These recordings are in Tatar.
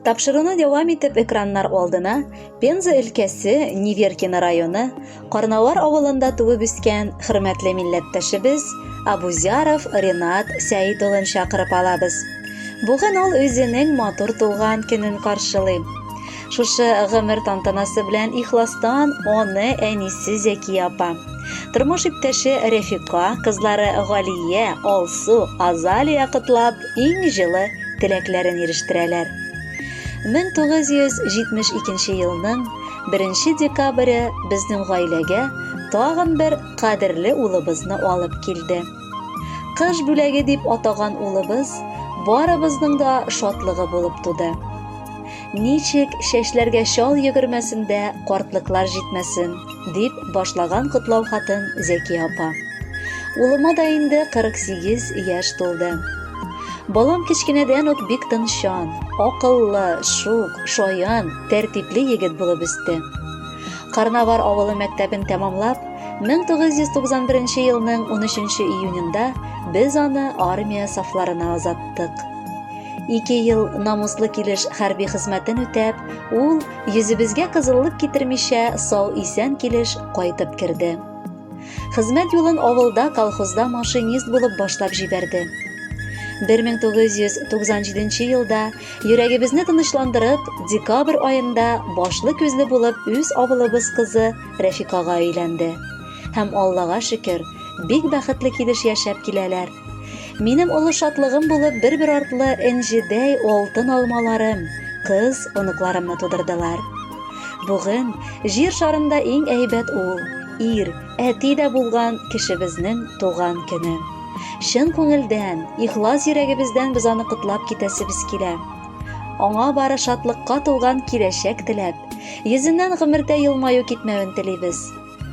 Тапшыруны дәвам итеп экраннар алдына Пенза өлкәсе Неверкино районы Карнавар авылында туып үскән хөрмәтле милләттәшебез Абузяров Ринат Сәид улын чакырып алабыз. Бүген ул үзенең матур тулган көнен каршылый. Шушы гомер тантанасы белән ихластан аны әнисе Зәкия апа, тормыш иптәше Рәфика, кызлары Галия, Алсу, Азалия котлап иң җылы теләкләрен ирештерәләр. 1972 елның 1 декабре безнең гаиләгә тагын бер кадерле улыбызны алып килде. Кыш бүләге дип атаган улыбыз барыбызның да шатлыгы булып туды. Ничек чәчләргә шал йөгермәсен дә картлыклар җитмәсен, дип башлаган котлау хатын Зәкия апа. Улыма да инде 48 яшь тулды. Балам кечкенәдән үк бик тынчан, акыллы, шук, шаян, тәртипле егет булып үсте. Карнавар авылы мәктәбен тәмамлап, 1991 елның 13 июнендә без аны армия сафларына озаттык. 2 ел намуслы килеш хәрби хезмәтен үтәп, ул йөзебезгә кызыллык китермичә сау исән килеш кайтып керде. Хезмәт юлын авылда колхозда машинист булып башлап җибәрде. 1997 елда йөрәгебезне тынычландырып, декабрь аенда башлы күзле булып үз авылыбыз кызы Рәфикага өйләнде. Һәм Аллага шөкер, бик бәхетле килеш яшәп киләләр. Минем олы шатлыгым булып бер-бер артлы энҗедәй алтын алмаларым, кыз оныкларымны тудырдылар. Бүген җир шарында иң әйбәт ул, ир, әти дә булган кешебезнең туган көне. Шын күңелдән, ихлас йөрәгебездән без аны котлап китәсебез килә. Аңа бары шатлыкка тулган киләчәк теләп, йөзеннән гомердә елмаю китмәвен телибез.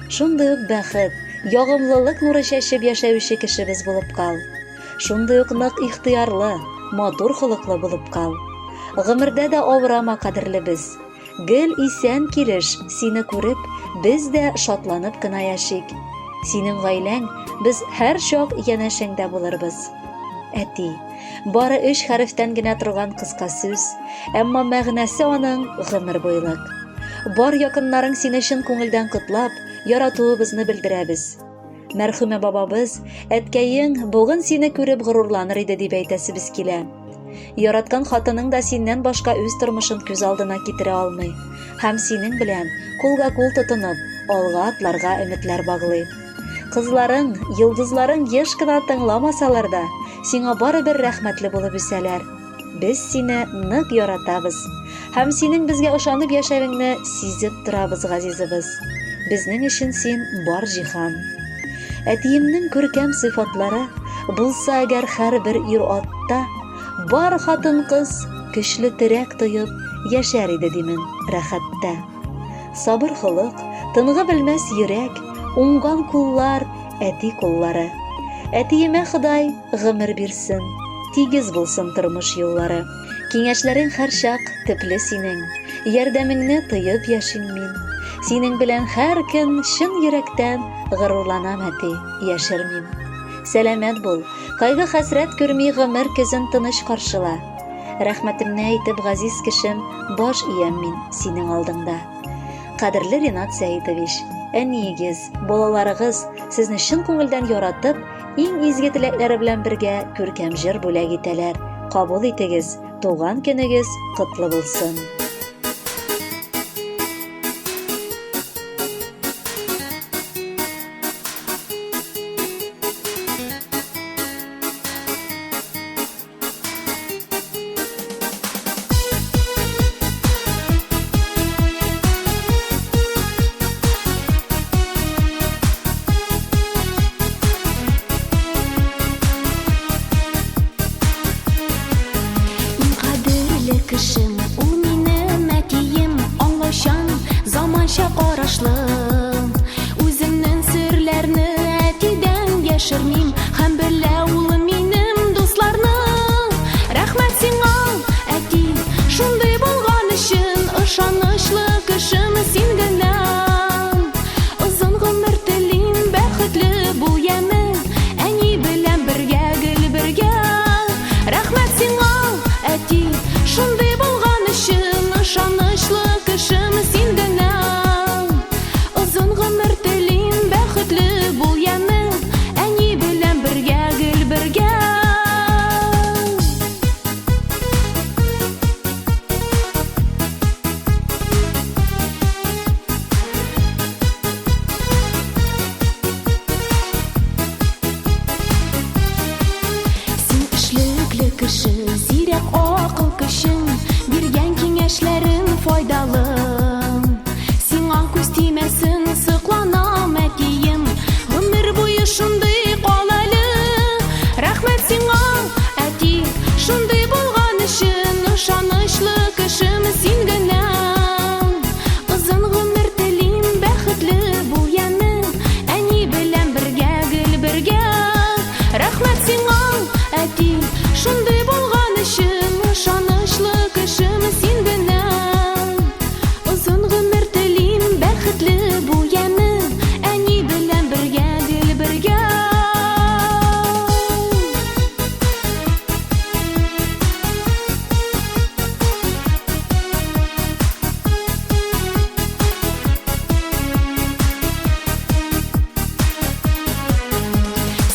Шундый ук бәхет, ягымлылык нуры чәчеп яшәүче кешебез булып кал. Шундый ук нык ихтыярлы, матур холыклы булып кал. Гомердә дә авырама кадерлебез. Гел исән килеш сине күреп, без дә шатланып кына яшик. Синең гаиләң без һәр чак янәшәңдә булырбыз. Әти, бары 3 хәрефтән генә торган кыска сүз, әмма мәгънәсе аның гомер буйлык. Бар якыннарың сине чын күңелдән котлап, яратуыбызны белдерәбез. Мәрхүмә бабабыз, әткәең бүген сине күреп горурланыр иде дип әйтәсебез килә. Яраткан хатының да синнән башка үз тормышын күз алдына китерә алмый, һәм синең белән кулга-кул тотынып, алга атларга өметләр баглый. Кызларың, йылдызларың еш кына тыңламасалар да, сиңа барыбер рәхмәтле булып үсәләр. Без сине нык яратабыз, һәм синең безгә ышанып яшәвеңне сизеп торабыз, газизыбыз. Безнең өчен син бар җиһан. Әтиемнең күркәм сыйфатлары булса әгәр һәрбер ир-атта, бар хатын-кыз көчле терәк тоеп яшәр иде димен рәхәттә. Сабыр холык, тынгы белмәс йөрәк, уңган куллар, әти куллары. Әтиемә Ходай гомер бирсен, тигез булсын тормыш юллары. Киңәшләрең һәр чак төпле синең, ярдәмеңне тоеп яшим мин. Синең белән һәр көн чын йөрәктән горурланам, әти, яшермим. Сәламәт бул, кайгы хәсрәт күрми гомер көзен тыныч каршыла. Рәхмәтемне әйтеп газиз кешем, баш иям мин синең алдыңда. Кадерле Ринат Сәидович, әниегез, балаларыгыз сезне чын күңелдән яратып, иң изге теләкләре белән бергә күркәм җыр бүләк итәләр. Кабул итегез, туган көнегез котлы булсын. Кешем, ул минем әтием, аңлашан, заманча карашлы. Үземнең серләрне әтидән яшермим, һәм белә ул минем дусларны. Рәхмәт сиңа, әти, шундый булган өчен, ышанычлы кешем син генә. Озын гомер телим, бәхетле бул ямен, әни белән бергә, гел бергә. Рәхмәт сиңа, әти, шундый булган өчен. яшьләрең файдалы. Сиңа күз тимәсен, сыкланам әтием, гомер буе шундый кал әле. Рәхмәт сиңа, әти, шундый булган өчен, ышанычлы кешем син генә. Озын гомер телим, бәхетле бул яме, әни белән бергә, гел бергә. Рәхмәт сиңа, әти, шундый булган өчен, ышанычлы кешем син генә. Озын гомер телим, бәхетле бул яме, әни белән бергә, гел бергә.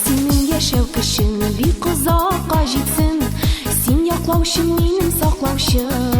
Синең яшәү көчең бик озакка җитсен, син яклаучым, минем саклаучым.